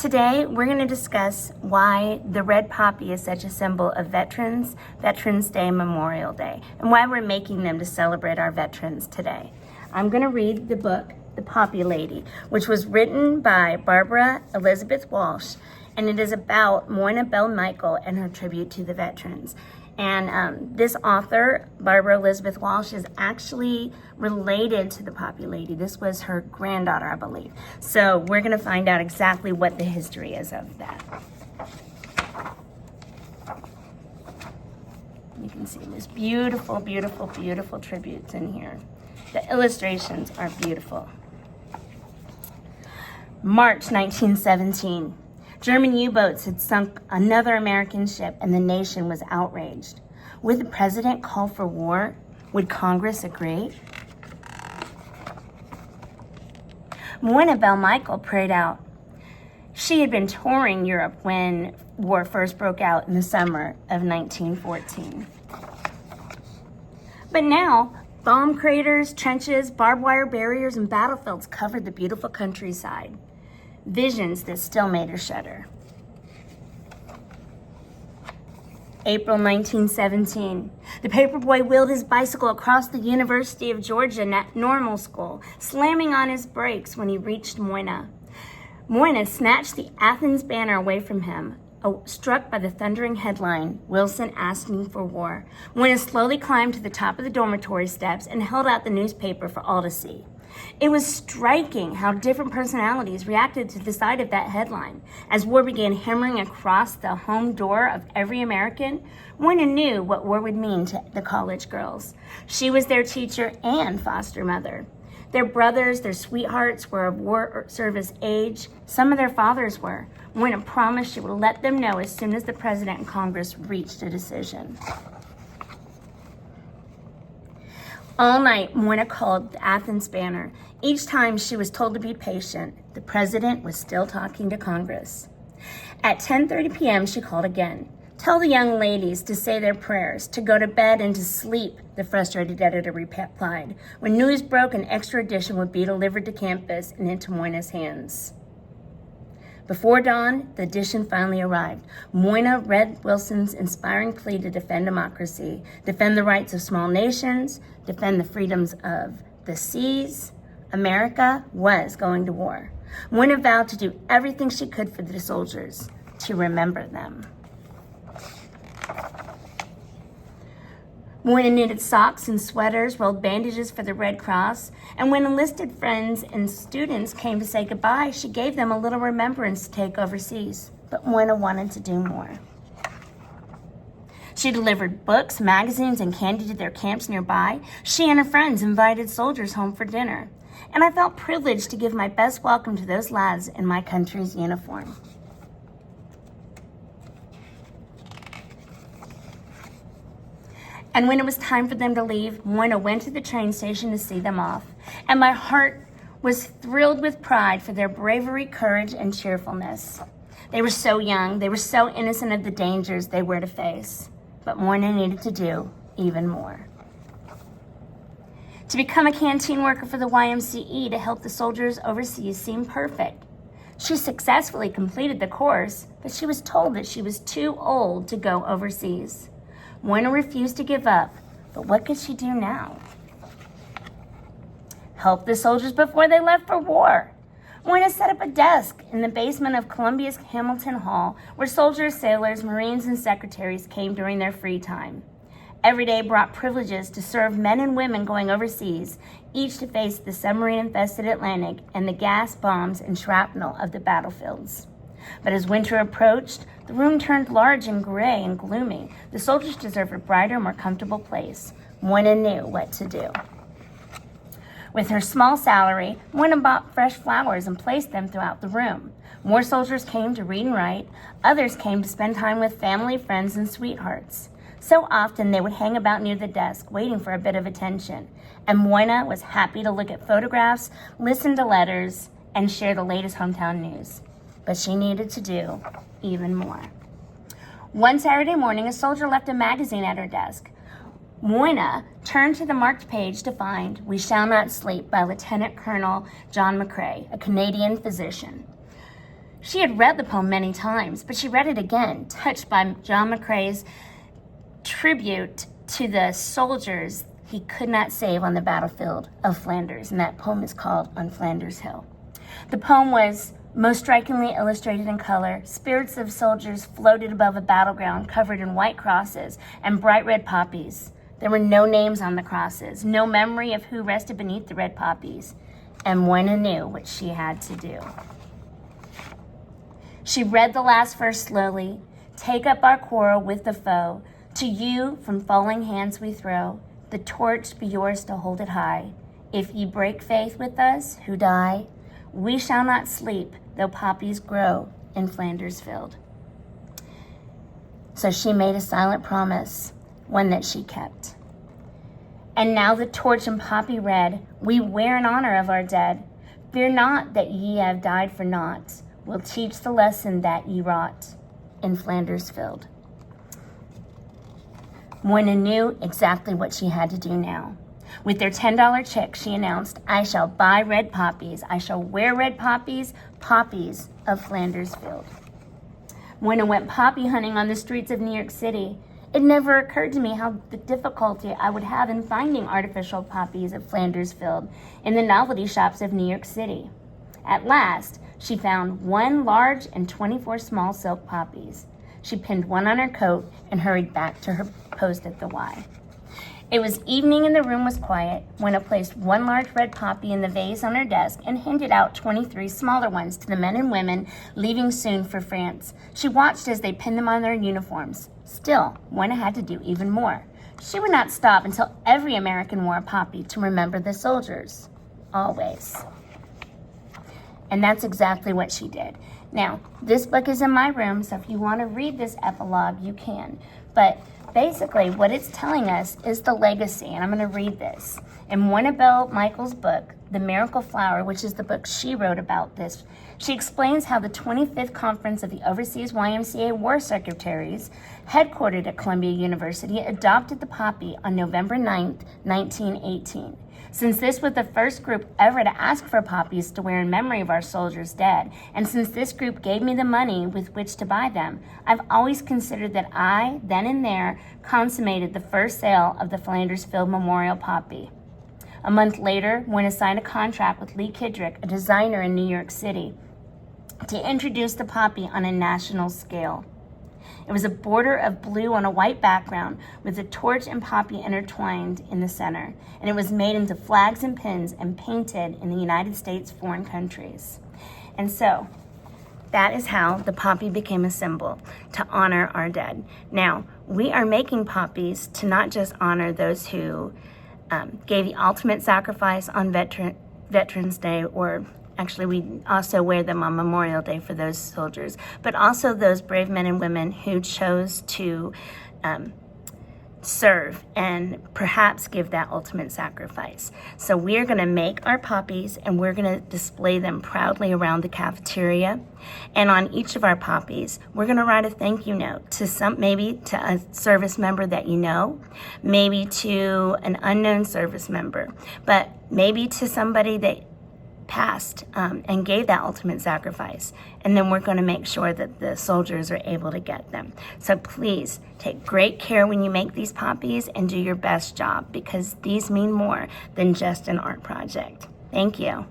Today, we're going to discuss why the red poppy is such a symbol of Veterans Day, Memorial Day, and why we're making them to celebrate our veterans today. I'm going to read the book, The Poppy Lady, which was written by Barbara Elizabeth Walsh, and it is about Moyna Bell Michael and her tribute to the veterans. And this author, Barbara Elizabeth Walsh, is actually related to the Poppy Lady. This was her granddaughter, I believe. So we're going to find out exactly what the history is of that. You can see this beautiful, beautiful, beautiful tributes in here. The illustrations are beautiful. March 1917. German U-boats had sunk another American ship and the nation was outraged. Would the president call for war? Would Congress agree? Moyna Bell Michael prayed out. She had been touring Europe when war first broke out in the summer of 1914. But now, bomb craters, trenches, barbed wire barriers, and battlefields covered the beautiful countryside. Visions that still made her shudder. April 1917. The paperboy wheeled his bicycle across the University of Georgia Normal School, slamming on his brakes when he reached Moyna. Moyna snatched the Athens banner away from him, struck by the thundering headline, "Wilson Asking for War." Moyna slowly climbed to the top of the dormitory steps and held out the newspaper for all to see. It was striking how different personalities reacted to the sight of that headline. As war began hammering across the home door of every American, Moyna knew what war would mean to the college girls. She was their teacher and foster mother. Their brothers, their sweethearts were of war service age. Some of their fathers were. Moyna promised she would let them know as soon as the president and Congress reached a decision. All night, Moyna called the Athens banner. Each time she was told to be patient. The president was still talking to Congress. At 10:30 p.m., she called again. "Tell the young ladies to say their prayers, to go to bed and to sleep," the frustrated editor replied. When news broke, an extra edition would be delivered to campus and into Moyna's hands. Before dawn, the edition finally arrived. Moyna read Wilson's inspiring plea to defend democracy, defend the rights of small nations, defend the freedoms of the seas. America was going to war. Moyna vowed to do everything she could for the soldiers, to remember them. Moyna knitted socks and sweaters, rolled bandages for the Red Cross, and when enlisted friends and students came to say goodbye, she gave them a little remembrance to take overseas. But Moyna wanted to do more. She delivered books, magazines, and candy to their camps nearby. She and her friends invited soldiers home for dinner. And I felt privileged to give my best welcome to those lads in my country's uniform. And when it was time for them to leave, Moyna went to the train station to see them off. And my heart was thrilled with pride for their bravery, courage, and cheerfulness. They were so young. They were so innocent of the dangers they were to face. But Moyna needed to do even more. To become a canteen worker for the YMCE to help the soldiers overseas seemed perfect. She successfully completed the course, but she was told that she was too old to go overseas. Moyna refused to give up, but what could she do now? Help the soldiers before they left for war. Moyna set up a desk in the basement of Columbia's Hamilton Hall where soldiers, sailors, Marines, and secretaries came during their free time. Every day brought privileges to serve men and women going overseas, each to face the submarine-infested Atlantic and the gas, bombs, and shrapnel of the battlefields. But as winter approached, the room turned large and gray and gloomy. The soldiers deserved a brighter, more comfortable place. Moyna knew what to do. With her small salary, Moyna bought fresh flowers and placed them throughout the room. More soldiers came to read and write. Others came to spend time with family, friends, and sweethearts. So often they would hang about near the desk, waiting for a bit of attention. And Moyna was happy to look at photographs, listen to letters, and share the latest hometown news. But she needed to do even more. One Saturday morning, a soldier left a magazine at her desk. Moyna turned to the marked page to find "We Shall Not Sleep" by Lieutenant Colonel John McCrae, a Canadian physician. She had read the poem many times, but she read it again, touched by John McCrae's tribute to the soldiers he could not save on the battlefield of Flanders, and that poem is called On Flanders Hill. The poem was most strikingly illustrated in color. Spirits of soldiers floated above a battleground covered in white crosses and bright red poppies. There were no names on the crosses, no memory of who rested beneath the red poppies, and Moyna knew what she had to do. She read the last verse slowly. Take up our quarrel with the foe. To you from falling hands we throw. The torch be yours to hold it high. If ye break faith with us who die, we shall not sleep, though poppies grow in Flanders field. So she made a silent promise, one that she kept. And now the torch and poppy red we wear in honor of our dead. Fear not that ye have died for naught. We'll teach the lesson that ye wrought in Flanders field. Moyna knew exactly what she had to do now. With their $10 check, she announced, I shall buy red poppies. I shall wear red poppies, poppies of Flanders field. Moyna went poppy hunting on the streets of New York City. It never occurred to me how the difficulty I would have in finding artificial poppies of Flanders field in the novelty shops of New York City. At last, she found 1 large and 24 small silk poppies. She pinned one on her coat and hurried back to her post at the Y. It was evening and the room was quiet. Moyna placed 1 large red poppy in the vase on her desk and handed out 23 smaller ones to the men and women leaving soon for France. She watched as they pinned them on their uniforms. Still, Moyna had to do even more. She would not stop until every American wore a poppy to remember the soldiers. Always. And that's exactly what she did. Now, this book is in my room, so if you want to read this epilogue, you can. But basically, what it's telling us is the legacy, and I'm going to read this. In Moyna Bell Michael's book, The Miracle Flower, which is the book she wrote about this, she explains how the 25th Conference of the Overseas YMCA War Secretaries, headquartered at Columbia University, adopted the poppy on November 9th, 1918. Since this was the first group ever to ask for poppies to wear in memory of our soldiers dead, and since this group gave me the money with which to buy them, I've always considered that I, then and there, consummated the first sale of the Flanders Field Memorial poppy. A month later, Moyna signed a contract with Lee Kidrick, a designer in New York City, to introduce the poppy on a national scale. It was a border of blue on a white background with a torch and poppy intertwined in the center, and it was made into flags and pins and painted in the United States foreign countries. And so that is how the poppy became a symbol to honor our dead. Now, we are making poppies to not just honor those who gave the ultimate sacrifice on Veterans Day, or actually, we also wear them on Memorial Day for those soldiers, but also those brave men and women who chose to serve and perhaps give that ultimate sacrifice. So we're going to make our poppies and we're going to display them proudly around the cafeteria. And on each of our poppies, we're going to write a thank you note to maybe to a service member that you know, maybe to an unknown service member, but maybe to somebody that passed and gave that ultimate sacrifice. And then we're going to make sure that the soldiers are able to get them. So please take great care when you make these poppies and do your best job, because these mean more than just an art project. Thank you.